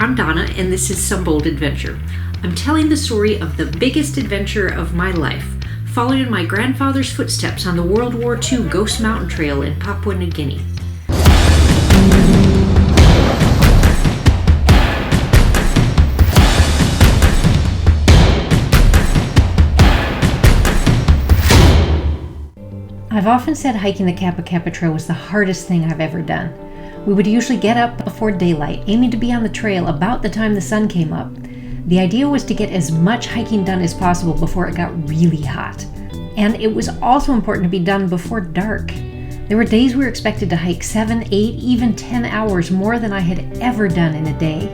I'm Donna, and this is Some Bold Adventure. I'm telling the story of the biggest adventure of my life, following in my grandfather's footsteps on the World War II Ghost Mountain Trail in Papua New Guinea. I've often said hiking the Kapa Kapa Trail was the hardest thing I've ever done. We would usually get up before daylight, aiming to be on the trail about the time the sun came up. The idea was to get as much hiking done as possible before it got really hot. And it was also important to be done before dark. There were days we were expected to hike 7, 8, even 10 hours more than I had ever done in a day.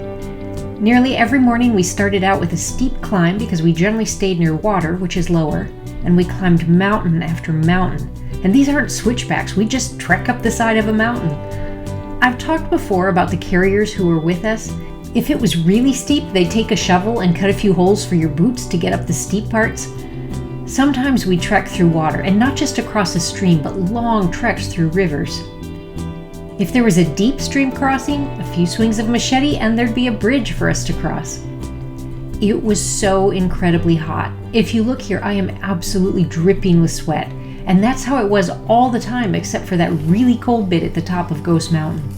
Nearly every morning we started out with a steep climb because we generally stayed near water, which is lower, and we climbed mountain after mountain. And these aren't switchbacks, we just trek up the side of a mountain. I've talked before about the carriers who were with us. If it was really steep, they'd take a shovel and cut a few holes for your boots to get up the steep parts. Sometimes we'd trek through water, and not just across a stream, but long treks through rivers. If there was a deep stream crossing, a few swings of machete, and there'd be a bridge for us to cross. It was so incredibly hot. If you look here, I am absolutely dripping with sweat. And that's how it was all the time, except for that really cold bit at the top of Ghost Mountain.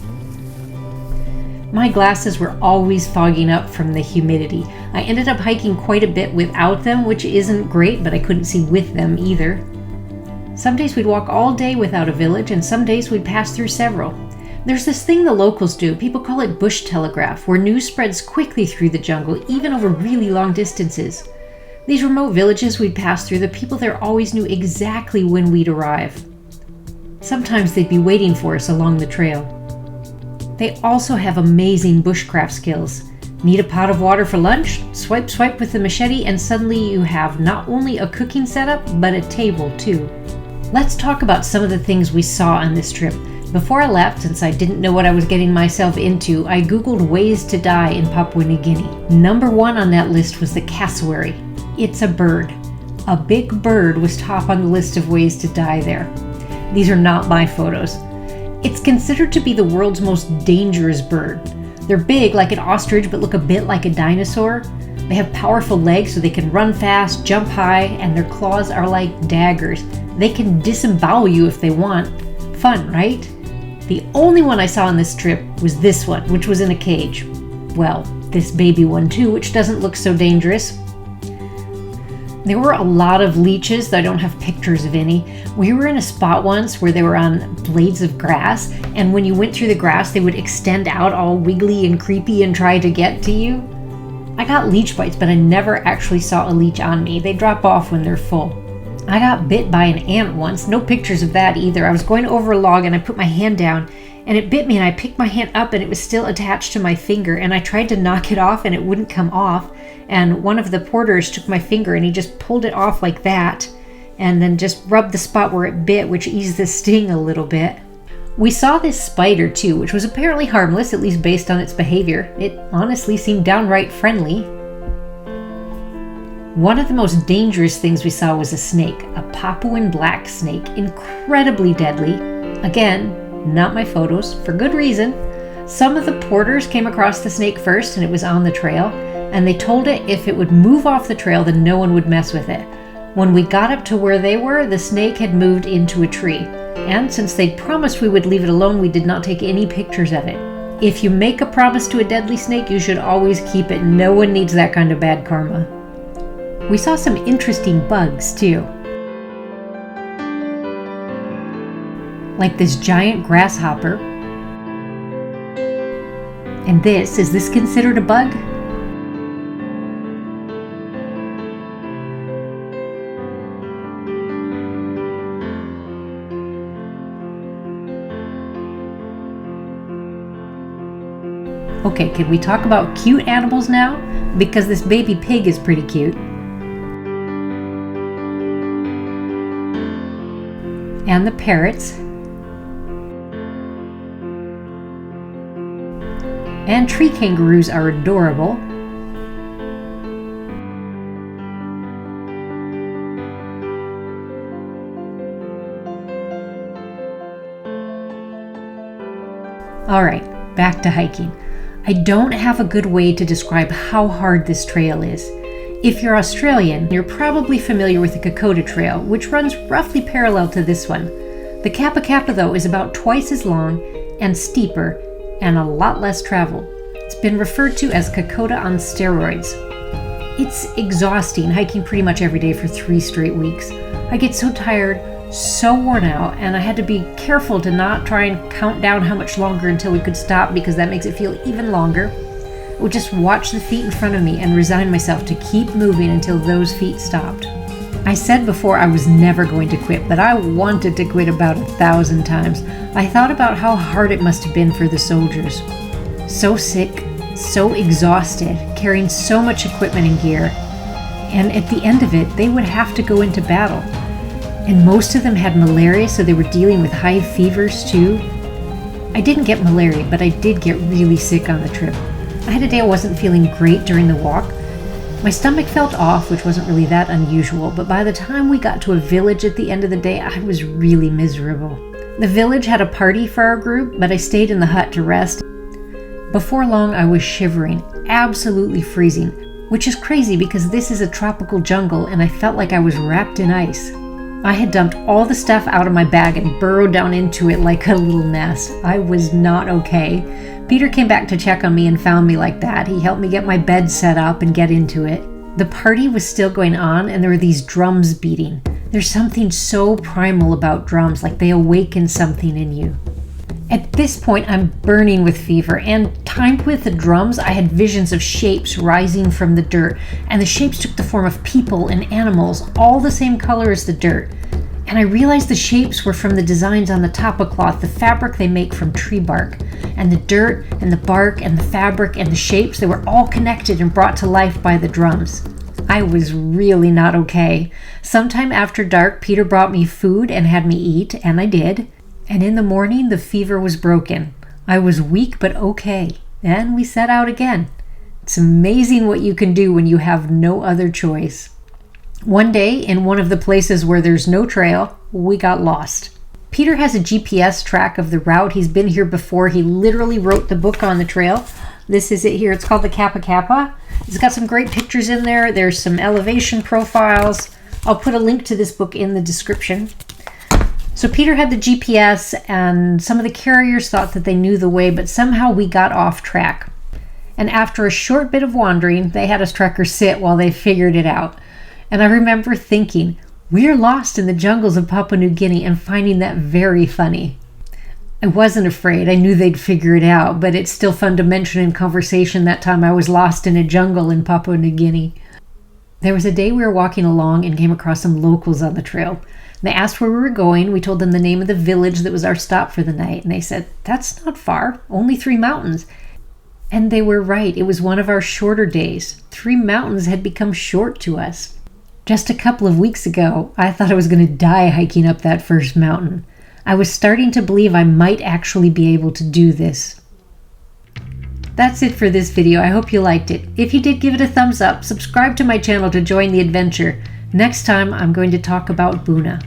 My glasses were always fogging up from the humidity. I ended up hiking quite a bit without them, which isn't great, but I couldn't see with them either. Some days we'd walk all day without a village, and some days we'd pass through several. There's this thing the locals do, people call it bush telegraph, where news spreads quickly through the jungle, even over really long distances. These remote villages we'd pass through, the people there always knew exactly when we'd arrive. Sometimes they'd be waiting for us along the trail. They also have amazing bushcraft skills. Need a pot of water for lunch? Swipe, swipe with the machete, and suddenly you have not only a cooking setup, but a table too. Let's talk about some of the things we saw on this trip. Before I left, since I didn't know what I was getting myself into, I googled ways to die in Papua New Guinea. Number 1 on that list was the cassowary. It's a bird. A big bird was top on the list of ways to die there. These are not my photos. It's considered to be the world's most dangerous bird. They're big like an ostrich but look a bit like a dinosaur. They have powerful legs so they can run fast, jump high, and their claws are like daggers. They can disembowel you if they want. Fun, right? The only one I saw on this trip was this one, which was in a cage. Well, this baby one too, which doesn't look so dangerous. There were a lot of leeches, though I don't have pictures of any. We were in a spot once where they were on blades of grass, and when you went through the grass, they would extend out all wiggly and creepy and try to get to you. I got leech bites, but I never actually saw a leech on me. They drop off when they're full. I got bit by an ant once, no pictures of that either. I was going over a log and I put my hand down, and it bit me, and I picked my hand up and it was still attached to my finger, and I tried to knock it off and it wouldn't come off. And one of the porters took my finger and he just pulled it off like that and then just rubbed the spot where it bit, which eased the sting a little bit. We saw this spider too, which was apparently harmless, at least based on its behavior. It honestly seemed downright friendly. One of the most dangerous things we saw was a snake, a Papuan black snake, incredibly deadly. Again, not my photos, for good reason. Some of the porters came across the snake first and it was on the trail, and they told it if it would move off the trail, then no one would mess with it. When we got up to where they were, the snake had moved into a tree. And since they'd promised we would leave it alone, we did not take any pictures of it. If you make a promise to a deadly snake, you should always keep it. No one needs that kind of bad karma. We saw some interesting bugs too. Like this giant grasshopper. And is this considered a bug? Okay, can we talk about cute animals now? Because this baby pig is pretty cute. And the parrots. And tree kangaroos are adorable. All right, back to hiking. I don't have a good way to describe how hard this trail is. If you're Australian, you're probably familiar with the Kapa Trail, which runs roughly parallel to this one. The Kapa Kapa, though, is about twice as long and steeper and a lot less traveled. It's been referred to as Kokoda on steroids. It's exhausting hiking pretty much every day for 3 straight weeks. I get so tired, so worn out, and I had to be careful to not try and count down how much longer until we could stop, because that makes it feel even longer. I would just watch the feet in front of me and resign myself to keep moving until those feet stopped. I said before I was never going to quit, but I wanted to quit about 1,000 times. I thought about how hard it must have been for the soldiers. So sick, so exhausted, carrying so much equipment and gear. And at the end of it, they would have to go into battle. And most of them had malaria, so they were dealing with high fevers too. I didn't get malaria, but I did get really sick on the trip. I had a day I wasn't feeling great during the walk. My stomach felt off, which wasn't really that unusual, but by the time we got to a village at the end of the day, I was really miserable. The village had a party for our group, but I stayed in the hut to rest. Before long, I was shivering, absolutely freezing, which is crazy because this is a tropical jungle and I felt like I was wrapped in ice. I had dumped all the stuff out of my bag and burrowed down into it like a little nest. I was not okay. Peter came back to check on me and found me like that. He helped me get my bed set up and get into it. The party was still going on and there were these drums beating. There's something so primal about drums, like they awaken something in you. At this point, I'm burning with fever, and timed with the drums, I had visions of shapes rising from the dirt, and the shapes took the form of people and animals, all the same color as the dirt. And I realized the shapes were from the designs on the tapa cloth, the fabric they make from tree bark. And the dirt and the bark and the fabric and the shapes, they were all connected and brought to life by the drums. I was really not okay. Sometime after dark, Peter brought me food and had me eat, and I did. And in the morning, the fever was broken. I was weak but okay. And we set out again. It's amazing what you can do when you have no other choice. One day, in one of the places where there's no trail, we got lost. Peter has a GPS track of the route. He's been here before. He literally wrote the book on the trail. This is it here. It's called the Kapa Kapa. It's got some great pictures in there. There's some elevation profiles. I'll put a link to this book in the description. So Peter had the GPS, and some of the carriers thought that they knew the way, but somehow we got off track. And after a short bit of wandering, they had us trekkers sit while they figured it out. And I remember thinking, we're lost in the jungles of Papua New Guinea, and finding that very funny. I wasn't afraid. I knew they'd figure it out, but it's still fun to mention in conversation that time I was lost in a jungle in Papua New Guinea. There was a day we were walking along and came across some locals on the trail. They asked where we were going. We told them the name of the village that was our stop for the night, and they said, "That's not far, only 3 mountains." And they were right. It was one of our shorter days. 3 mountains had become short to us. Just a couple of weeks ago, I thought I was going to die hiking up that first mountain. I was starting to believe I might actually be able to do this. That's it for this video. I hope you liked it. If you did, give it a thumbs up. Subscribe to my channel to join the adventure. Next time, I'm going to talk about Buna.